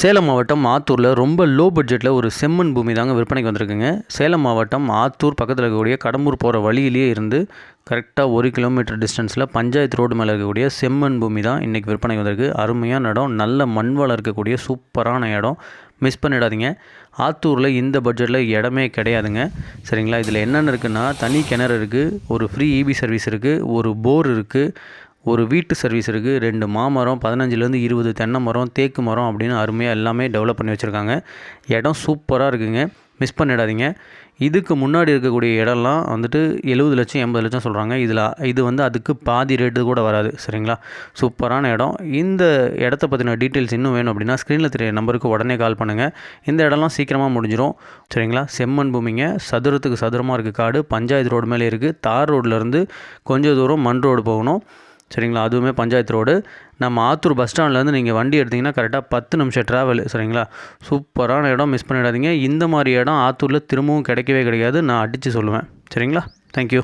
சேலம் மாவட்டம் ஆத்தூரில் ரொம்ப லோ பட்ஜெட்டில் ஒரு செம்மண் பூமி தாங்க விற்பனைக்கு வந்திருக்குங்க. சேலம் மாவட்டம் ஆத்தூர் பக்கத்தில் இருக்கக்கூடிய கடம்பூர் போகிற வழியிலேயே இருந்து கரெக்டாக 1 கிலோமீட்டர் டிஸ்டன்ஸில் பஞ்சாயத்து ரோடு மேலே இருக்கக்கூடிய செம்மண் பூமி தான் இன்றைக்கி விற்பனைக்கு வந்திருக்கு. அருமையான இடம், நல்ல மண் வளம் இருக்கக்கூடிய சூப்பரான இடம், மிஸ் பண்ணிடாதீங்க. ஆத்தூரில் இந்த பட்ஜெட்டில் இடமே கிடையாதுங்க. சரிங்களா? இதில் என்னென்ன இருக்குன்னா, தனி கிணறு இருக்குது, ஒரு ஃப்ரீ இபி சர்வீஸ் இருக்குது, ஒரு போர் இருக்குது, ஒரு வீட்டு சர்வீஸ் இருக்குது, 2 மாமரம், 15லேருந்து 20 தென்னை மரம், தேக்கு மரம் அப்படின்னு அருமையாக எல்லாமே டெவலப் பண்ணி வச்சுருக்காங்க. இடம் சூப்பராக இருக்குங்க, மிஸ் பண்ணிடாதீங்க. இதுக்கு முன்னாடி இருக்கக்கூடிய இடம்லாம் வந்துட்டு 70 லட்சம் 80 லட்சம் சொல்கிறாங்க. இது வந்து அதுக்கு பாதி ரேட்டு கூட வராது. சரிங்களா? சூப்பரான இடம். இந்த இடத்த பற்றின டீட்டெயில்ஸ் இன்னும் வேணும் அப்படின்னா ஸ்க்ரீனில் தெரிய நம்பருக்கு உடனே கால் பண்ணுங்கள். இந்த இடம்லாம் சீக்கிரமாக முடிஞ்சிடும். சரிங்களா? செம்மண் பூமிங்க, சதுரத்துக்கு சதுரமாக இருக்குது காடு, பஞ்சாயத்து ரோடு மேலே இருக்குது. தார் ரோட்லேருந்து கொஞ்சம் தூரம் மண் ரோடு போகணும். சரிங்களா? அதுவுமே பஞ்சாயத்து ரோடு. நம்ம ஆத்தூர் பஸ் ஸ்டாண்ட்லேருந்து நீங்கள் வண்டி எடுத்திங்கன்னா கரெக்டாக 10 நிமிஷம் ட்ராவல். சரிங்களா? சூப்பரான இடம், மிஸ் பண்ணிடாதீங்க. இந்த மாதிரி இடம் ஆத்தூரில் திரும்பவும் கிடைக்கவே கிடைக்காது, நான் அடித்து சொல்லுவேன். சரிங்களா? தேங்க்யூ.